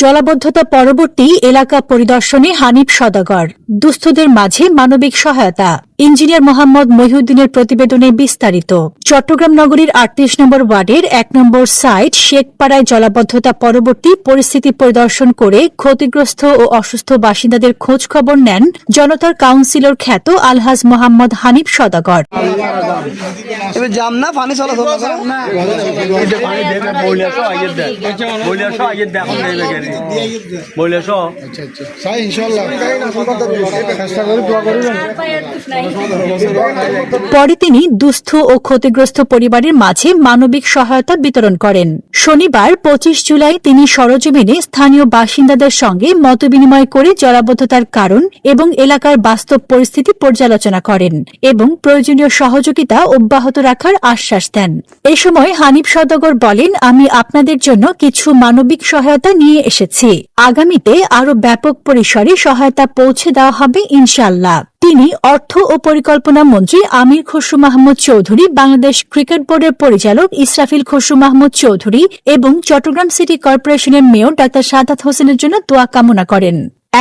জলাবদ্ধতা পরবর্তী এলাকা পরিদর্শনে হানিফ সওদাগর। দুস্থদের মাঝে মানবিক সহায়তা। ইঞ্জিনিয়ার মোহাম্মদ মহিউদ্দিনের প্রতিবেদনে বিস্তারিত। চট্টগ্রাম নগরীর ৩৮ নম্বর ওয়ার্ডের ১ নম্বর সাইট শেখপাড়ায় জলাবদ্ধতা পরবর্তী পরিস্থিতি পরিদর্শন করে ক্ষতিগ্রস্ত ও অসুস্থ বাসিন্দাদের খোঁজ খবর নেন জনতার কাউন্সিলর খ্যাত আলহাজ মোহাম্মদ হানিফ সওদাগর। পরে তিনি দুস্থ ও ক্ষতিগ্রস্ত পরিবারের মাঝে মানবিক সহায়তা বিতরণ করেন। শনিবার ২৫ জুলাই তিনি সরজমিনে স্থানীয় বাসিন্দাদের সঙ্গে মতবিনিময় করে জলাবদ্ধতার কারণ এবং এলাকার বাস্তব পরিস্থিতি পর্যালোচনা করেন এবং প্রয়োজনীয় সহযোগিতা অব্যাহত রাখার আশ্বাস দেন। এ সময় হানিফ সওদাগর বলেন, আমি আপনাদের জন্য কিছু মানবিক সহায়তা নিয়ে এসেছি। আগামীতে আরও ব্যাপক পরিসরে সহায়তা পৌঁছে দেওয়া হবে ইনশাআল্লাহ। তিনি অর্থ ও পরিকল্পনা মন্ত্রী আমির খসরু মাহমুদ চৌধুরী, বাংলাদেশ ক্রিকেট বোর্ডের পরিচালক ইসরাফিল খসরু মাহমুদ চৌধুরী এবং চট্টগ্রাম সিটি কর্পোরেশনের মেয়র ডাক্তার সাদাত হোসেনের জন্য দোয়া কামনা করেন।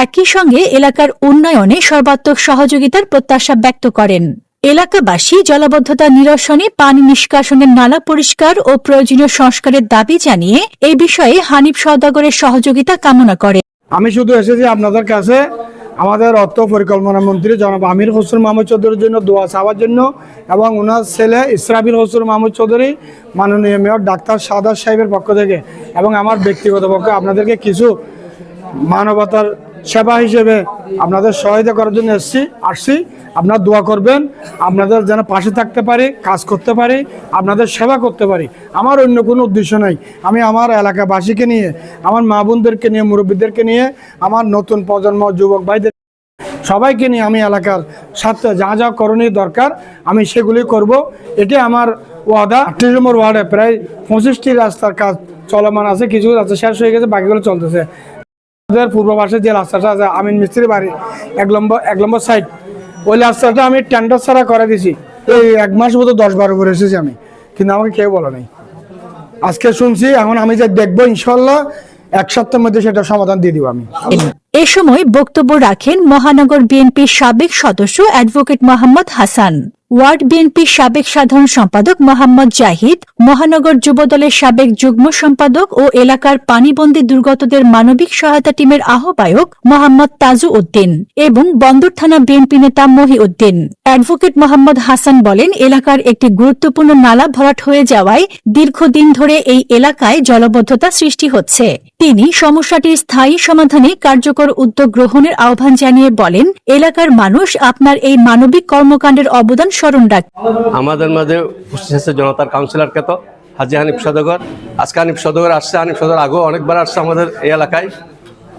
একই সঙ্গে এলাকার উন্নয়নে সর্বাত্মক সহযোগিতার প্রত্যাশা ব্যক্ত করেন। এলাকাবাসী জলাবদ্ধতা নিরসনে, পানি নিষ্কাশনের নালা পরিষ্কার ও প্রয়োজনীয় সংস্কারের দাবি জানিয়ে এই বিষয়ে হানিফ সওদাগরের সহযোগিতা কামনা করে। আমি শুধু এসেছি আপনাদের কাছে আমাদের অর্থ পরিকল্পনা মন্ত্রী জনাব আমির খসরু মাহমুদ চৌধুরীর জন্য দোয়া চাওয়ার জন্য এবং ওনার ছেলে ইসরাফিল খসরু মাহমুদ চৌধুরী, মাননীয় মেয়র ডাক্তার সাদাত সাহেবের পক্ষ থেকে এবং আমার ব্যক্তিগত পক্ষে আপনাদেরকে কিছু মানবতার সেবা হিসেবে আপনাদের সহায়তা করার জন্য আসছি। আপনারা দোয়া করবেন, আপনাদের যেন পাশে থাকতে পারি, কাজ করতে পারি, আপনাদের সেবা করতে পারি। আমার অন্য কোনো উদ্দেশ্য নাই। আমি আমার এলাকাবাসীকে নিয়ে, আমার মা বোনদেরকে নিয়ে, মুরব্বীদেরকে নিয়ে, আমার নতুন প্রজন্ম যুবক ভাইদের সবাইকে নিয়ে আমি এলাকার সাথে যা যা করণীয় দরকার আমি সেগুলি করব। এটি আমার ওয়াদা। ৩৮ নম্বর ওয়ার্ডে প্রায় ২৫টি রাস্তার কাজ চলমান আছে, কিছু রাস্তা শেষ হয়ে গেছে, বাকিগুলো চলতেছে। আমাদের পূর্ব পাশে যে রাস্তাটা আছে আমিন মিস্ত্রি বাড়ি ১ নম্বর সাইড, ওই রাস্তাটা আমি টেন্ডার ছাড়া করে দিছি। এই ১ মাস মতো ১০-১২ করে এসেছি আমি, কিন্তু আমাকে কেউ বলে নাই। আজকে শুনছি, এখন আমি যা দেখবো ইনশাল্লাহ ১ সপ্তাহের মধ্যে সেটা সমাধান দিয়ে দিব আমি। এ সময় বক্তব্য রাখেন মহানগর বিএনপির সাবেক সদস্য অ্যাডভোকেট মোহাম্মদ হাসান, ওয়ার্ড বিএনপির সাবেক সাধারণ সম্পাদক মোহাম্মদ জাহিদ, মহানগর যুবদলের সাবেক যুগ্ম সম্পাদক ও এলাকার পানিবন্দী দুর্গতদের মানবিক সহায়তা টিমের আহ্বায়ক মোহাম্মদ তাজু উদ্দিন এবং বন্দর থানা বিএনপি নেতা মহিউদ্দিন। অ্যাডভোকেট মোহাম্মদ হাসান বলেন, এলাকার একটি গুরুত্বপূর্ণ নালা ভরাট হয়ে যাওয়ায় দীর্ঘদিন ধরে এই এলাকায় জলাবদ্ধতা সৃষ্টি হচ্ছে। তিনি সমস্যাটির স্থায়ী সমাধানে কার্যকর উদ্যোগ গ্রহণের আহ্বান জানিয়ে বলেন, এলাকার মানুষ আপনার এই মানবিক কর্মকাণ্ডের অবদান স্মরণ রাখ। আমাদের মাঝে উপস্থিত আছে জনতার কাউন্সিলর খ্যাত হাজী হানিফ সওদাগর। আজকে হানিফ সওদাগর আসছে। হানিফ সওদাগর আগেও অনেকবার আসছে আমাদের এই এলাকায়।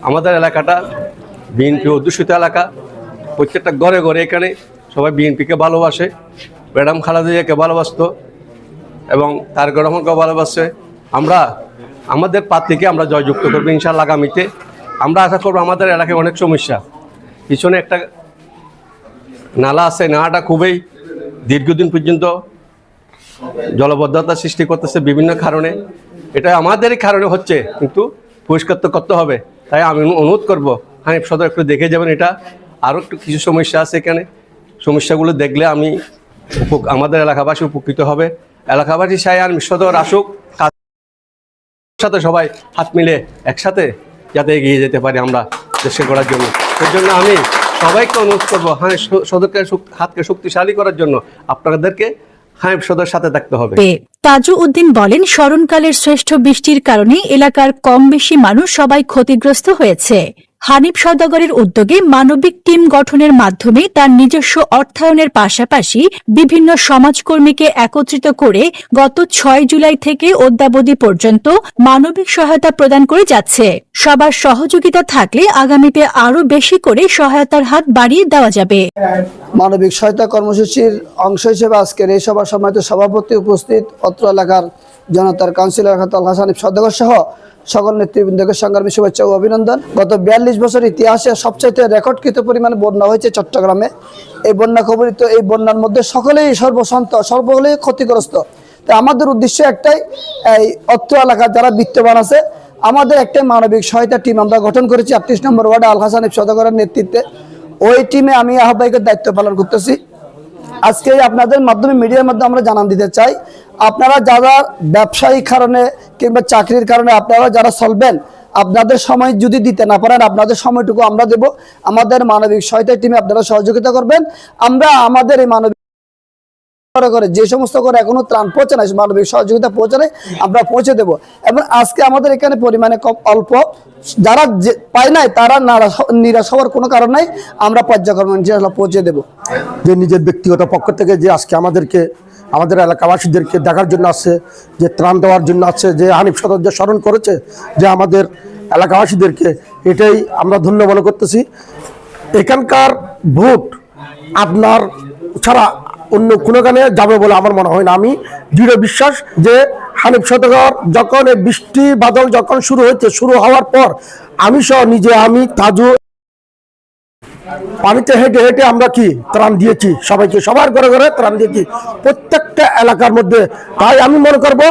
আমাদের এলাকাটা বিএনপি অধ্যুষিত এলাকা। প্রত্যেকটা ঘরে ঘরে এখানে সবাই বিএনপিকে ভালোবাসে, ম্যাডাম খালেদা জিয়াকে ভালোবাসত এবং তারেক রহমানকেও ভালোবাসে। আমরা আমাদের প্রার্থীকে আমরা জয়যুক্ত করবো ইনশাআল্লাহ আগামীতে। আমরা আশা করবো, আমাদের এলাকায় অনেক সমস্যা, পিছনে একটা নালা আছে, নালাটা খুবই দীর্ঘদিন পর্যন্ত জলবদ্ধতা সৃষ্টি করতেছে বিভিন্ন কারণে। এটা আমাদেরই কারণে হচ্ছে, কিন্তু পরিষ্কার তো করতে হবে। তাই আমি অনুরোধ করব হানিফ সওদাগর একটু দেখে যাবেন। এটা আরও একটু কিছু সমস্যা আছে এখানে, সমস্যাগুলো দেখলে আমাদের এলাকাবাসী উপকৃত হবে। এলাকাবাসী চাই হানিফ সওদাগর আসুক, সাথে সবাই হাত মিলে একসাথে যাতে এগিয়ে যেতে পারি আমরা দেশে গড়ার জন্য। সেই জন্য আমি সবাইকে অনুরোধ করবো, হানিফ সওদাগরকে হাতকে শক্তিশালী করার জন্য আপনাদেরকে হানিফ সওদাগরের সাথে থাকতে হবে। তাজু উদ্দিন বলেন, স্মরণকালের শ্রেষ্ঠ বৃষ্টির কারণে এলাকার কম বেশি মানুষ সবাই ক্ষতিগ্রস্ত হয়েছে। হানিফ সওদাগরের উদ্যোগে মানবিক টিম গঠনের মাধ্যমে তার নিজস্ব অর্থায়নের পাশাপাশি বিভিন্ন সমাজকর্মীকে একত্রিত করে গত ৬ জুলাই থেকে অদ্যাবধি পর্যন্ত মানবিক সহায়তা প্রদান করে যাচ্ছে। সবার সহযোগিতা থাকলে আগামীতে আরও বেশি করে সহায়তার হাত বাড়িয়ে দেওয়া যাবে। মানবিক সহায়তা কর্মসূচির অংশ হিসেবে আজকের এই সভার সম্মানিত সভাপতি উপস্থিত অত্র এলাকার জনতার কাউন্সিলর আলহাজ হানিফ সওদাগর সহ সকল নেতৃবৃন্দকে সংগ্রামী শুভেচ্ছা ও অভিনন্দন। গত ৪২ বছর ইতিহাসে সবচাইতে রেকর্ডকৃত পরিমাণে বন্যা হয়েছে চট্টগ্রামে। এই বন্যা কবলিত এই বন্যার মধ্যে সকলেই সকলেই ক্ষতিগ্রস্ত। তাই আমাদের উদ্দেশ্য একটাই, এই অত্র এলাকার যারা বিত্তবান আছে আমাদের একটা মানবিক সহায়তা টিম আমরা গঠন করেছি 38 নম্বর ওয়ার্ডে আল হাসান সওদাগরের নেতৃত্বে। ওই টিমে আমি আহ্বায়কের দায়িত্ব পালন করতেছি। আজকে আপনাদের মাধ্যমে, মিডিয়ার মাধ্যমে আমরা জানান দিতে চাই, আপনারা যারা ব্যবসায়িক কারণে কিংবা চাকরির কারণে আপনারা যারা চলবেন, আপনাদের সময় যদি দিতে না পারেন, আপনাদের সময়টুকু আমরা দেব। আমাদের মানবিক সহায়তা টিমে আপনারা সহযোগিতা করবেন। আমরা আমাদের এই মানবিক করে যে সমস্ত করে এখনো ত্রাণ পৌঁছে নাই, মানবিক সহযোগিতা পৌঁছে নাই, আমরা পৌঁছে দেব। এবং আজকে আমাদের এখানে পরিমাণে কম অল্প, যারা পায় নাই তারা নিরাশ হওয়ার কোনো কারণ নাই, আমরা পর্যায়ক্রমে ইনশাআল্লাহ পৌঁছে দেব। যে নিজের ব্যক্তিগত পক্ষ থেকে যে আজকে আমাদের এলাকাবাসীদেরকে দেখার জন্য আসছে, যে ত্রাণ দেওয়ার জন্য আসছে, যে হানিফ সদর যে স্মরণ করেছে যে আমাদের এলাকাবাসীদেরকে, এটাই আমরা ধন্য মনে করতেছি। এখানকার ভোট আপনার ছাড়া অন্য কোনো গানে যাবে বলে আমার মনে হয় না। আমি দৃঢ় বিশ্বাস যে হানিফ সওদাগর যখন এই বৃষ্টি বাদল যখন শুরু হওয়ার পর আমি সহ নিজে, আমি তাজু পানিতে হেঁটে হেঁটে আমরা কি ত্রাণ দিয়েছি সবাইকে, সবার ঘরে ঘরে ত্রাণ দিয়েছি প্রত্যেকটা এলাকার মধ্যে। তাই আমি মনে করব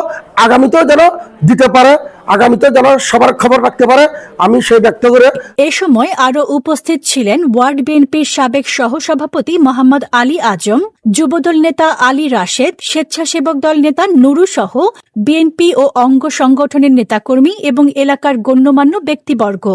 আগামীতেও যেন দিতে পারে, আগামীতে যেন সবার খবর রাখতে পারে, আমি সেই ব্যক্ত করে। এ সময় আরও উপস্থিত ছিলেন ওয়ার্ড বিএনপির সাবেক সহসভাপতি মোহাম্মদ আলী আজম, যুবদল নেতা আলী রাশেদ, স্বেচ্ছাসেবক দল নেতা নুরু সহ বিএনপি ও অঙ্গ সংগঠনের নেতাকর্মী এবং এলাকার গণ্যমান্য ব্যক্তিবর্গ।